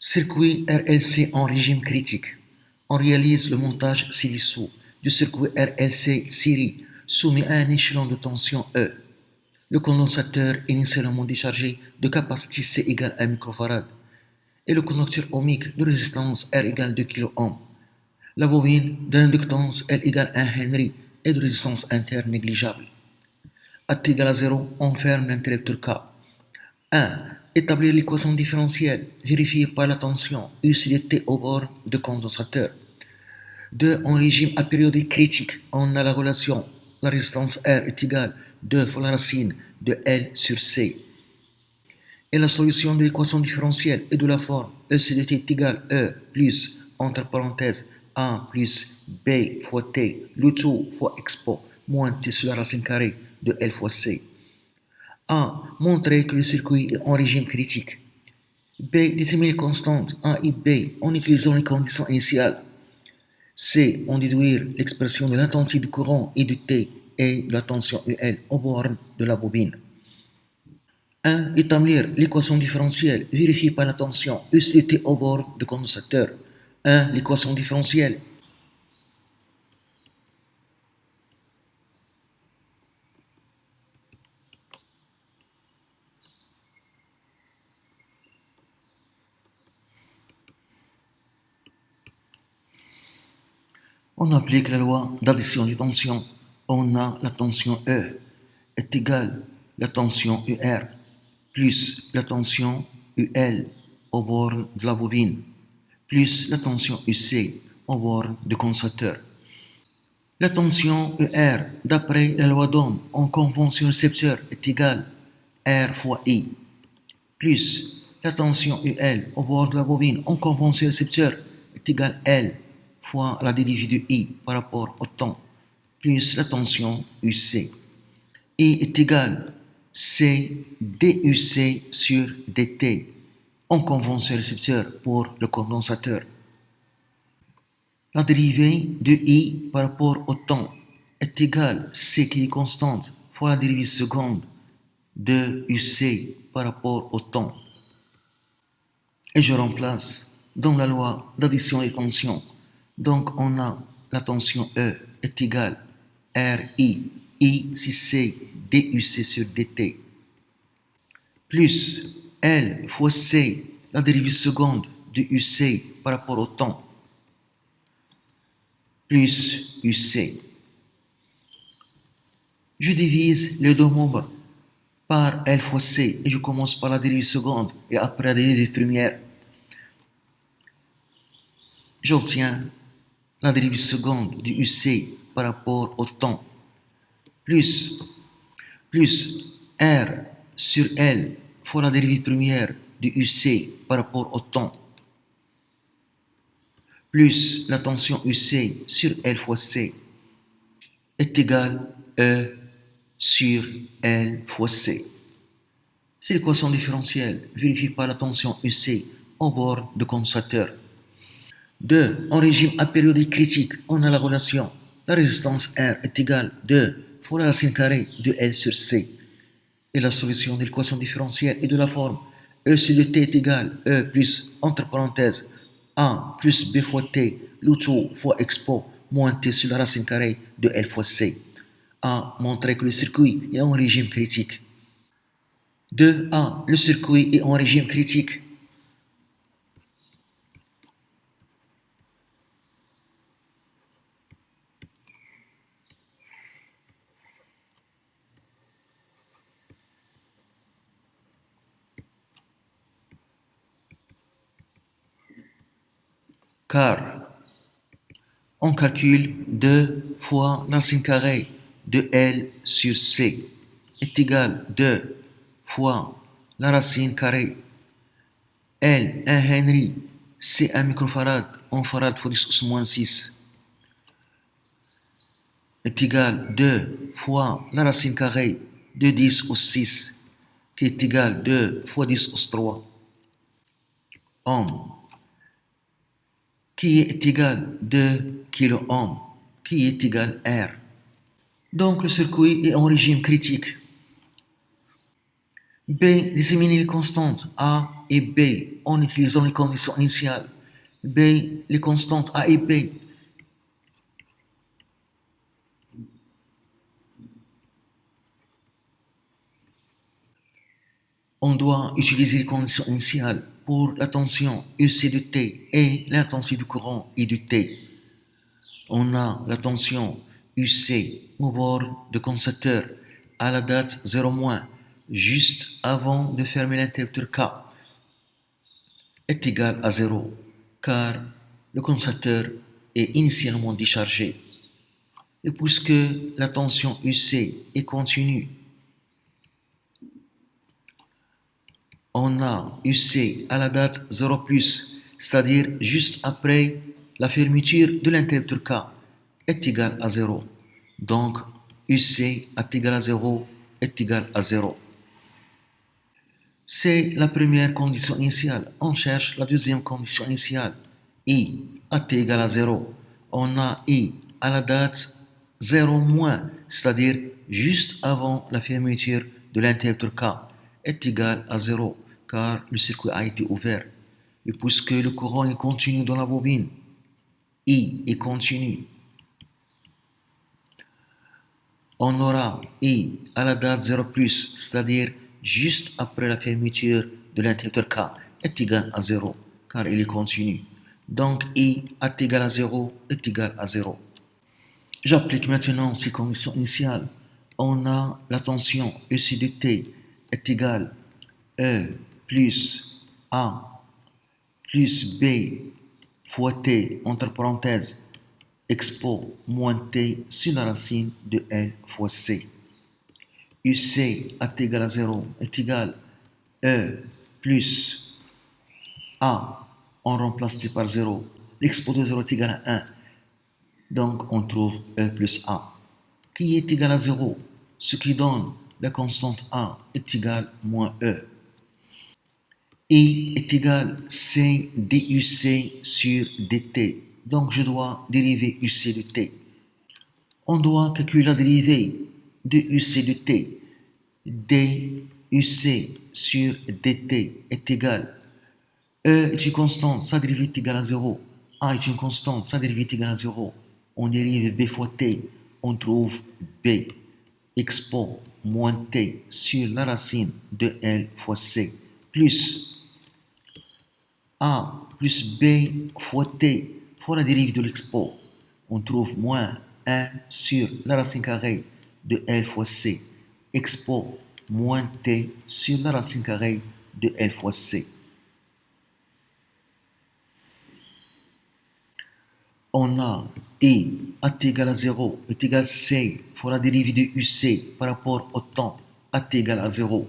Circuit RLC en régime critique. On réalise le montage ci-dessous du circuit RLC série soumis à un échelon de tension E. Le condensateur initialement déchargé de capacité C égale 1 microfarad et le conducteur ohmique de résistance R égale 2 kΩ. La bobine d'inductance L égale 1 Henry et de résistance interne négligeable. À t égale à 0, on ferme l'interrupteur K. 1. Établir l'équation différentielle vérifiée par la tension U sur T au bord de condensateur. 2. En régime apériodique critique, on a la relation la résistance R est égale 2 fois la racine de L sur C. Et la solution de l'équation différentielle est de la forme E sur T est égal E plus, entre parenthèses, 1 plus B fois T, le tout fois expo, moins T sur la racine carrée de L fois C. 1. Montrer que le circuit est en régime critique. B. Déterminer constantes A et B en utilisant les conditions initiales. C. En déduire l'expression de l'intensité du courant et du T et de la tension UL aux bornes de la bobine. 1. Établir l'équation différentielle vérifiée par la tension U sur T au bord du condensateur. 1. L'équation différentielle. On applique la loi d'addition des tensions. On a la tension E est égale la tension UR plus la tension UL au bord de la bobine plus la tension UC au bord du condensateur. La tension UR, d'après la loi d'Ohm en convention récepteur, est égale R fois I plus la tension UL au bord de la bobine en convention récepteur est égale L fois la dérivée de I par rapport au temps, plus la tension UC. I est égal C DUC sur DT en convention récepteur pour le condensateur. La dérivée de I par rapport au temps est égale C qui est constante fois la dérivée seconde de UC par rapport au temps. Et je remplace dans la loi d'addition des tensions. Donc on a la tension E est égale RI, I c'est C DUC sur DT, plus L fois C, la dérivée seconde de UC par rapport au temps, plus UC. Je divise les deux membres par L fois C et je commence par la dérivée seconde et après la dérivée première. J'obtiens la dérivée seconde du UC par rapport au temps, plus R sur L fois la dérivée première du UC par rapport au temps, plus la tension UC sur L fois C est égal E sur L fois C. C'est l'équation différentielle vérifiée par la tension UC au bord du condensateur. 2. En régime apériodique critique, on a la relation la résistance R est égale 2 fois la racine carrée de L sur C. Et la solution de l'équation différentielle est de la forme E sur T est égal E plus, entre parenthèses, A plus B fois T, le tout fois expo, moins T sur la racine carrée de L fois C. A. Montrer que le circuit est en régime critique. 2a. Le circuit est en régime critique. Car on calcule 2 fois la racine carrée de L sur C est égal 2 fois la racine carrée L 1 Henry C 1 microfarad en farad fois 10 au moins 6 est égal 2 fois la racine carrée de 10 au 6 qui est égal 2 fois 10 au 3 ohm qui est égal 2 kΩ qui est égal R. Donc le circuit est en régime critique. B. Déterminer les constantes A et B en utilisant les conditions initiales. B, les constantes A et B. On doit utiliser les conditions initiales pour la tension UC de T et l'intensité du courant I de T. On a la tension UC au bord de condensateur à la date 0-, juste avant de fermer l'interrupteur K, est égal à 0, car le condensateur est initialement déchargé. Et puisque la tension UC est continue, on a UC à la date 0+, c'est-à-dire juste après la fermeture de l'interrupteur K, est égal à 0. Donc, UC est égal à 0 est égal à 0. C'est la première condition initiale. On cherche la deuxième condition initiale. I est égal à 0. On a I à la date 0-, c'est-à-dire juste avant la fermeture de l'interrupteur K, est égal à 0, car le circuit a été ouvert. Et puisque le courant est continu dans la bobine, I est continu, on aura I à la date 0+, c'est-à-dire juste après la fermeture de l'interrupteur K, est égal à 0, car il est continu. Donc I est égal à 0 est égal à 0. J'applique maintenant ces conditions initiales. On a la tension EC de T est égale E plus A plus B fois T, entre parenthèses, expo moins T sur la racine de L fois C. UC est égal à 0 est égal E plus A, on remplace T par 0. L'expo de 0 est égal à 1. Donc on trouve E plus A, qui est égal à 0, ce qui donne la constante A est égale moins E. I est égal C DUC sur DT. Donc je dois dériver UC de T. On doit calculer la dérivée de UC de T. DUC sur DT est égal. E est une constante, sa dérivée est égale à 0. A est une constante, sa dérivée est égale à 0. On dérive B fois T, on trouve B expo moins T sur la racine de L fois C plus A plus B fois T fois la dérivée de l'expo. On trouve moins 1 sur la racine carrée de L fois C expo moins T sur la racine carrée de L fois C. On a I est égal à 0 est égal à C fois la dérivée de UC par rapport au temps est égal à 0,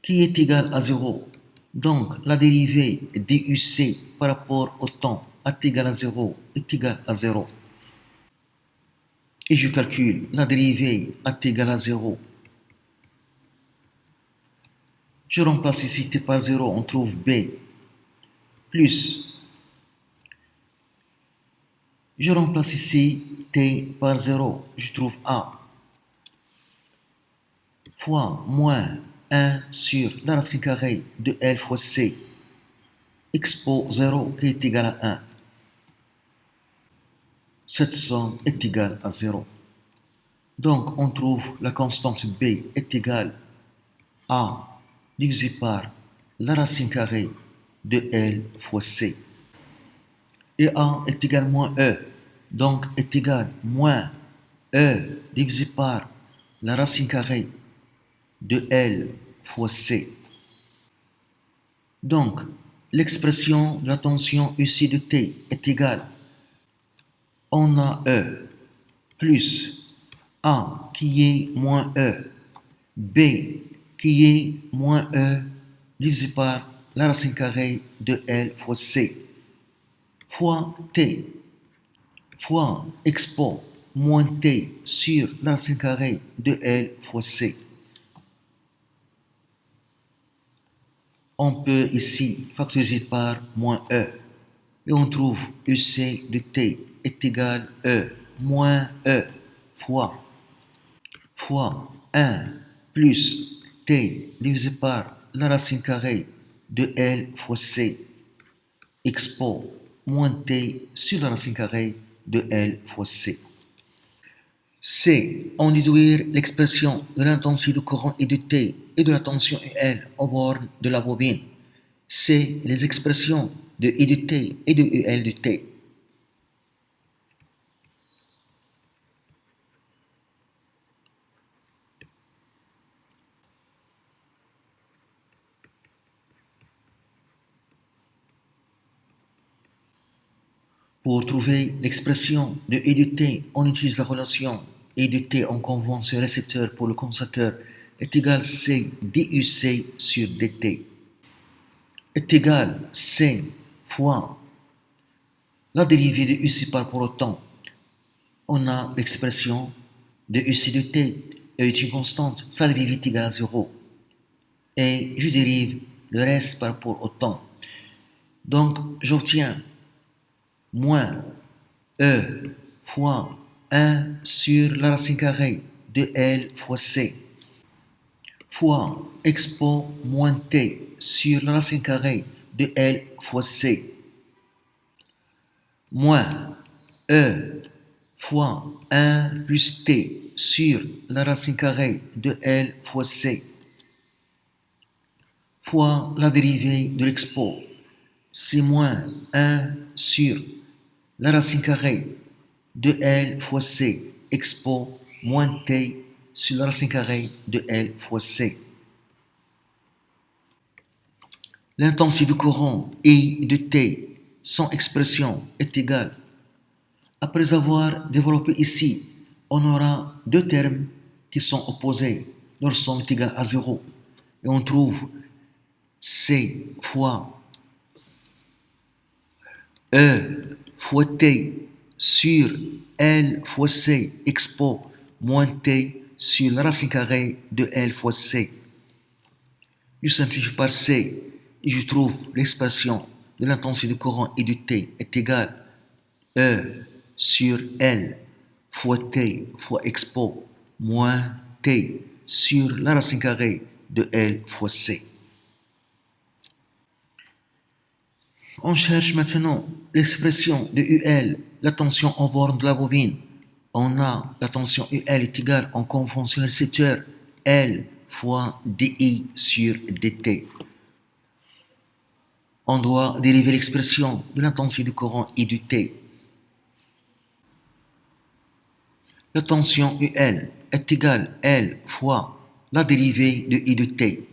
qui est égal à 0. Donc la dérivée DUC par rapport au temps est égal à 0 est égal à 0. Et je calcule la dérivée est égal à 0. Je remplace ici T par 0, on trouve B plus. Je remplace ici T par 0, je trouve A, fois moins 1 sur la racine carrée de L fois C, expo 0 qui est égal à 1. Cette somme est égale à 0. Donc on trouve la constante B est égale à divisé par la racine carrée de L fois C. Et A est égal à moins E, donc est égal moins E divisé par la racine carrée de L fois C. Donc, l'expression de la tension UC de T est égale, on a E plus A qui est moins E, B qui est moins E divisé par la racine carrée de L fois C, fois T, fois expo moins T sur la racine carrée de L fois C. On peut ici factoriser par moins E et on trouve UC de T est égal à E moins E fois 1 plus T divisé par la racine carrée de L fois C expo moins T sur la racine carrée de L fois C. C. En déduire l'expression de l'intensité du courant et de T et de la tension UL aux bornes de la bobine. C. Les expressions de I de T et de UL de T. Pour trouver l'expression de I de T, on utilise la relation I de T en convention récepteur pour le condensateur est égal C DUC sur DT est égal C fois la dérivée de UC par rapport au temps. On a l'expression de UC de T est une constante, sa dérivée est égale à 0. Et je dérive le reste par rapport au temps. Donc j'obtiens moins E fois 1 sur la racine carrée de L fois C fois expo moins T sur la racine carrée de L fois C moins E fois 1 plus T sur la racine carrée de L fois C fois la dérivée de l'expo, c'est moins 1 sur la racine carrée de L fois C expo moins T sur la racine carrée de L fois C. L'intensité du courant I de T sans expression est égale. Après avoir développé ici, on aura deux termes qui sont opposés. Leur somme est égale à 0. Et on trouve C fois E fois T sur L fois C expo moins T sur la racine carrée de L fois C. Je simplifie par C et je trouve l'expression de l'intensité du courant I de T est égale E sur L fois T fois expo moins T sur la racine carrée de L fois C. On cherche maintenant l'expression de UL, la tension en borne de la bobine. On a la tension UL est égale en convention récepteur L fois DI sur DT. On doit dériver l'expression de l'intensité du courant I de T. La tension UL est égale L fois la dérivée de I de T,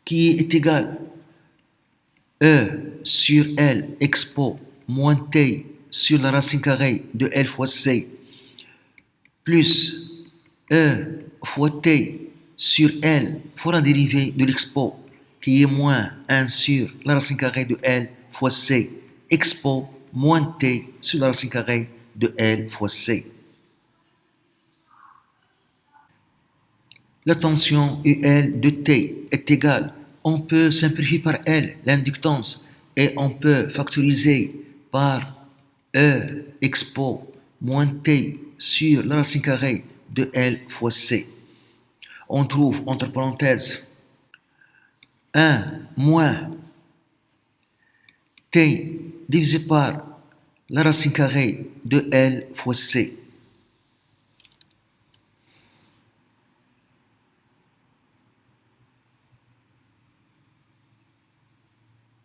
qui est égale E sur L expo moins T sur la racine carrée de L fois C plus E fois T sur L fois la dérivée de l'expo qui est moins 1 sur la racine carrée de L fois C expo moins T sur la racine carrée de L fois C. La tension UL de T est égale. On peut simplifier par L l'inductance et on peut factoriser par E expo moins T sur la racine carrée de L fois C. On trouve entre parenthèses 1 moins T divisé par la racine carrée de L fois C.